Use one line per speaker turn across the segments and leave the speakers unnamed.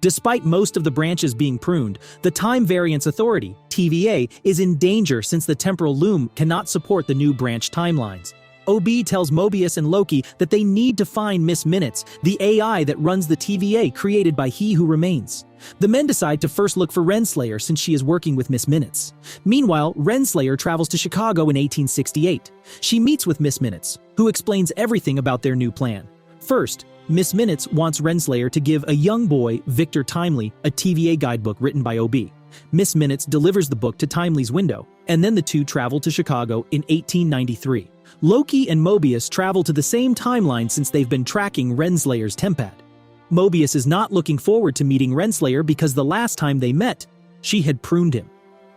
Despite most of the branches being pruned, the Time Variance Authority, TVA, is in danger since the Temporal Loom cannot support the new branch timelines. OB tells Mobius and Loki that they need to find Miss Minutes, the AI that runs the TVA created by He Who Remains. The men decide to first look for Renslayer since she is working with Miss Minutes. Meanwhile, Renslayer travels to Chicago in 1868. She meets with Miss Minutes, who explains everything about their new plan. First, Miss Minutes wants Renslayer to give a young boy, Victor Timely, a TVA guidebook written by OB. Miss Minutes delivers the book to Timely's window, and then the two travel to Chicago in 1893. Loki and Mobius travel to the same timeline since they've been tracking Renslayer's tempad. Mobius is not looking forward to meeting Renslayer because the last time they met, she had pruned him.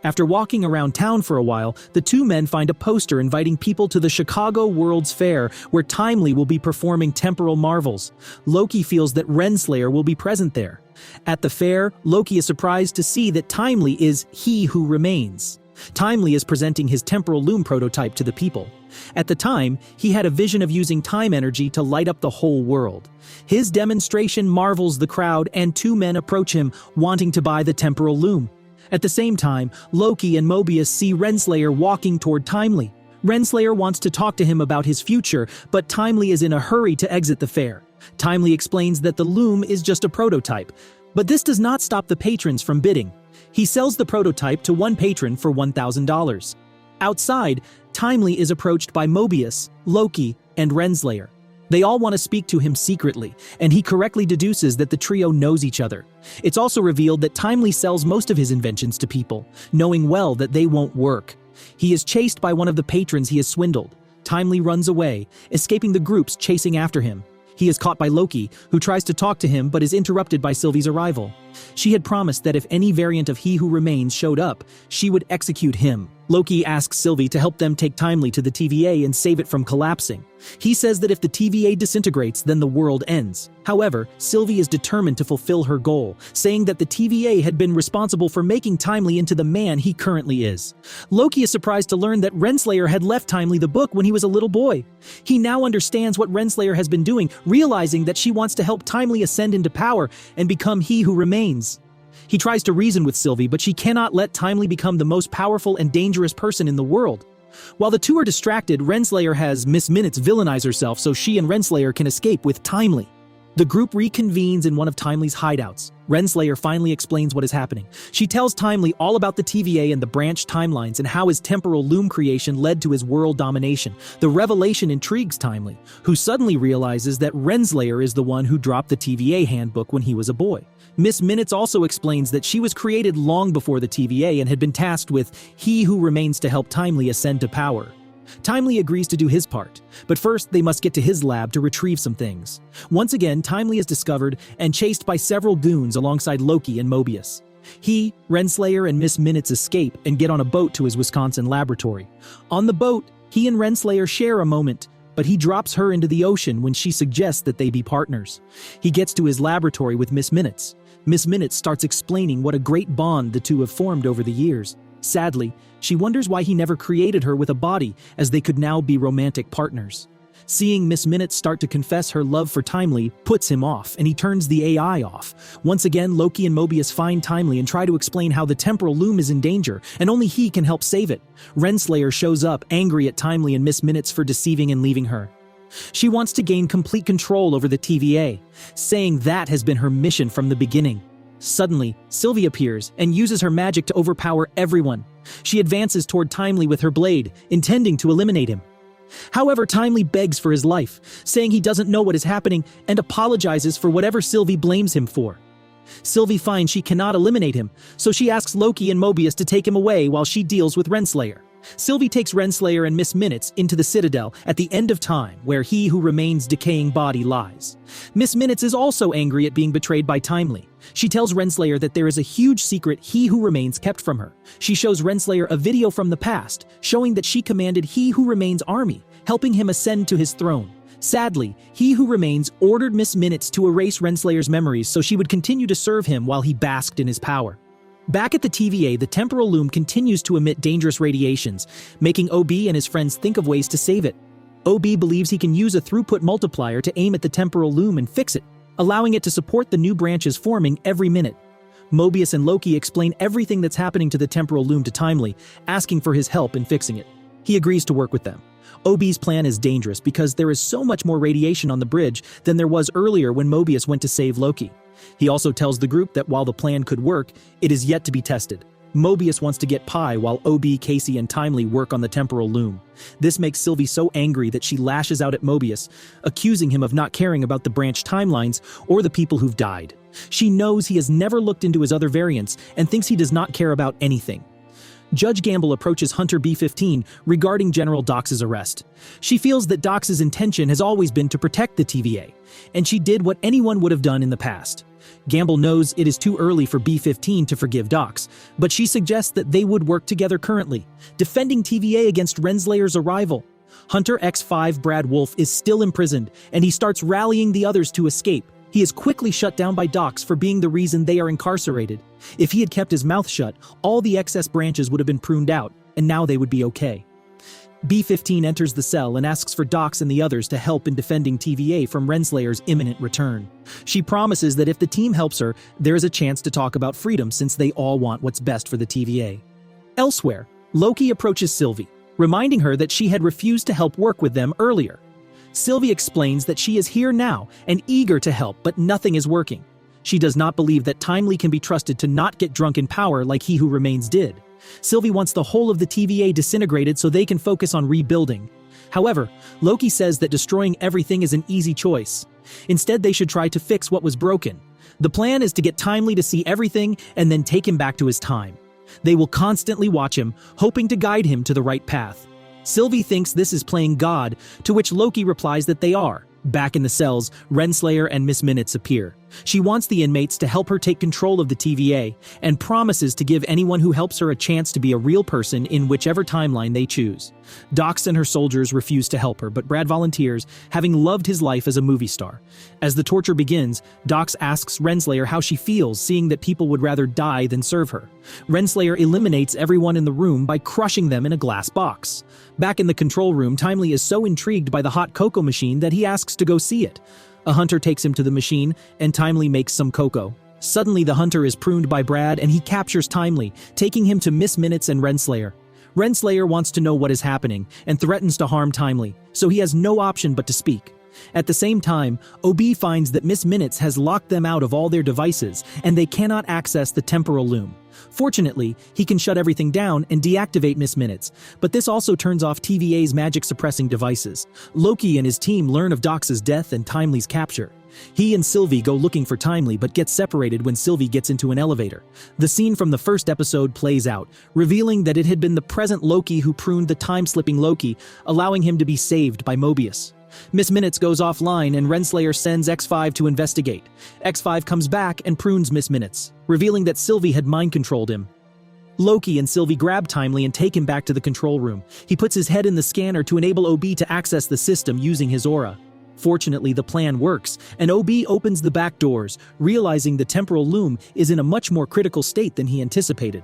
After walking around town for a while, the two men find a poster inviting people to the Chicago World's Fair, where Timely will be performing temporal marvels. Loki feels that Renslayer will be present there. At the fair, Loki is surprised to see that Timely is He Who Remains. Timely is presenting his Temporal Loom prototype to the people. At the time, he had a vision of using time energy to light up the whole world. His demonstration marvels the crowd, and two men approach him, wanting to buy the Temporal Loom. At the same time, Loki and Mobius see Renslayer walking toward Timely. Renslayer wants to talk to him about his future, but Timely is in a hurry to exit the fair. Timely explains that the loom is just a prototype, but this does not stop the patrons from bidding. He sells the prototype to one patron for $1,000. Outside, Timely is approached by Mobius, Loki, and Renslayer. They all want to speak to him secretly, and he correctly deduces that the trio knows each other. It's also revealed that Timely sells most of his inventions to people, knowing well that they won't work. He is chased by one of the patrons he has swindled. Timely runs away, escaping the groups chasing after him. He is caught by Loki, who tries to talk to him but is interrupted by Sylvie's arrival. She had promised that if any variant of He Who Remains showed up, she would execute him. Loki asks Sylvie to help them take Timely to the TVA and save it from collapsing. He says that if the TVA disintegrates, then the world ends. However, Sylvie is determined to fulfill her goal, saying that the TVA had been responsible for making Timely into the man he currently is. Loki is surprised to learn that Renslayer had left Timely the book when he was a little boy. He now understands what Renslayer has been doing, realizing that she wants to help Timely ascend into power and become He Who Remains. He tries to reason with Sylvie, but she cannot let Timely become the most powerful and dangerous person in the world. While the two are distracted, Renslayer has Miss Minutes villainize herself so she and Renslayer can escape with Timely. The group reconvenes in one of Timely's hideouts. Renslayer finally explains what is happening. She tells Timely all about the TVA and the branch timelines and how his Temporal Loom creation led to his world domination. The revelation intrigues Timely, who suddenly realizes that Renslayer is the one who dropped the TVA handbook when he was a boy. Miss Minutes also explains that she was created long before the TVA and had been tasked with He Who Remains to help Timely ascend to power. Timely agrees to do his part, but first they must get to his lab to retrieve some things. Once again, Timely is discovered and chased by several goons alongside Loki and Mobius. He, Renslayer, and Miss Minutes escape and get on a boat to his Wisconsin laboratory. On the boat, he and Renslayer share a moment, but he drops her into the ocean when she suggests that they be partners. He gets to his laboratory with Miss Minutes. Miss Minutes starts explaining what a great bond the two have formed over the years. Sadly, she wonders why he never created her with a body, as they could now be romantic partners. Seeing Miss Minutes start to confess her love for Timely puts him off, and he turns the AI off. Once again, Loki and Mobius find Timely and try to explain how the Temporal Loom is in danger, and only he can help save it. Renslayer shows up, angry at Timely and Miss Minutes for deceiving and leaving her. She wants to gain complete control over the TVA, saying that has been her mission from the beginning. Suddenly, Sylvie appears and uses her magic to overpower everyone. She advances toward Timely with her blade, intending to eliminate him. However, Timely begs for his life, saying he doesn't know what is happening and apologizes for whatever Sylvie blames him for. Sylvie finds she cannot eliminate him, so she asks Loki and Mobius to take him away while she deals with Renslayer. Sylvie takes Renslayer and Miss Minutes into the Citadel at the end of time, where He Who Remains' decaying body lies. Miss Minutes is also angry at being betrayed by Timely. She tells Renslayer that there is a huge secret He Who Remains kept from her. She shows Renslayer a video from the past, showing that she commanded He Who Remains' army, helping him ascend to his throne. Sadly, He Who Remains ordered Miss Minutes to erase Renslayer's memories so she would continue to serve him while he basked in his power. Back at the TVA, the Temporal Loom continues to emit dangerous radiations, making OB and his friends think of ways to save it. OB believes he can use a throughput multiplier to aim at the Temporal Loom and fix it. allowing it to support the new branches forming every minute. Mobius and Loki explain everything that's happening to the Temporal Loom to Timely, asking for his help in fixing it. He agrees to work with them. OB's plan is dangerous because there is so much more radiation on the bridge than there was earlier when Mobius went to save Loki. He also tells the group that while the plan could work, it is yet to be tested. Mobius wants to get Pi while OB, Casey, and Timely work on the Temporal Loom. This makes Sylvie so angry that she lashes out at Mobius, accusing him of not caring about the branch timelines or the people who've died. She knows he has never looked into his other variants and thinks he does not care about anything. Judge Gamble approaches Hunter B-15 regarding General Dox's arrest. She feels that Dox's intention has always been to protect the TVA, and she did what anyone would have done in the past. Gamble knows it is too early for B-15 to forgive Dox, but she suggests that they would work together currently, defending TVA against Renslayer's arrival. Hunter X5 Brad Wolf is still imprisoned, and he starts rallying the others to escape. He is quickly shut down by Dox for being the reason they are incarcerated. If he had kept his mouth shut, all the excess branches would have been pruned out, and now they would be okay. B-15 enters the cell and asks for Dox and the others to help in defending TVA from Renslayer's imminent return. She promises that if the team helps her, there is a chance to talk about freedom since they all want what's best for the TVA. Elsewhere, Loki approaches Sylvie, reminding her that she had refused to help work with them earlier. Sylvie explains that she is here now and eager to help, but nothing is working. She does not believe that Timely can be trusted to not get drunk in power like He Who Remains did. Sylvie wants the whole of the TVA disintegrated so they can focus on rebuilding. However, Loki says that destroying everything is an easy choice. Instead, they should try to fix what was broken. The plan is to get Timely to see everything and then take him back to his time. They will constantly watch him, hoping to guide him to the right path. Sylvie thinks this is playing God, to which Loki replies that they are. Back in the cells, Renslayer and Miss Minutes appear. She wants the inmates to help her take control of the TVA, and promises to give anyone who helps her a chance to be a real person in whichever timeline they choose. Dox and her soldiers refuse to help her, but Brad volunteers, having loved his life as a movie star. As the torture begins, Dox asks Renslayer how she feels seeing that people would rather die than serve her. Renslayer eliminates everyone in the room by crushing them in a glass box. Back in the control room, Timely is so intrigued by the hot cocoa machine that he asks to go see it. A hunter takes him to the machine, and Timely makes some cocoa. Suddenly, the hunter is pruned by Brad, and he captures Timely, taking him to Miss Minutes and Renslayer. Renslayer wants to know what is happening, and threatens to harm Timely, so he has no option but to speak. At the same time, OB finds that Miss Minutes has locked them out of all their devices, and they cannot access the Temporal Loom. Fortunately, he can shut everything down and deactivate Miss Minutes, but this also turns off TVA's magic-suppressing devices. Loki and his team learn of Dox's death and Timely's capture. He and Sylvie go looking for Timely but get separated when Sylvie gets into an elevator. The scene from the first episode plays out, revealing that it had been the present Loki who pruned the time-slipping Loki, allowing him to be saved by Mobius. Miss Minutes goes offline and Renslayer sends X5 to investigate. X5 comes back and prunes Miss Minutes, revealing that Sylvie had mind-controlled him. Loki and Sylvie grab Timely and take him back to the control room. He puts his head in the scanner to enable OB to access the system using his aura. Fortunately, the plan works, and OB opens the back doors, realizing the Temporal Loom is in a much more critical state than he anticipated.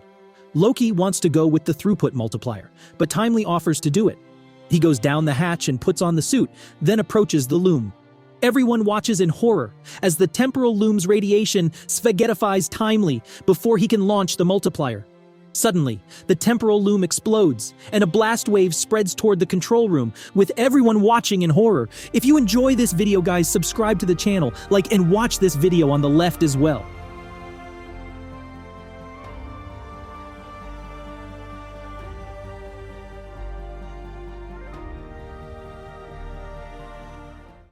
Loki wants to go with the throughput multiplier, but Timely offers to do it. He goes down the hatch and puts on the suit, then approaches the loom. Everyone watches in horror as the Temporal Loom's radiation spaghettifies Timely before he can launch the multiplier. Suddenly, the Temporal Loom explodes, and a blast wave spreads toward the control room, with everyone watching in horror. If you enjoy this video, guys, subscribe to the channel, like and watch this video on the left as well.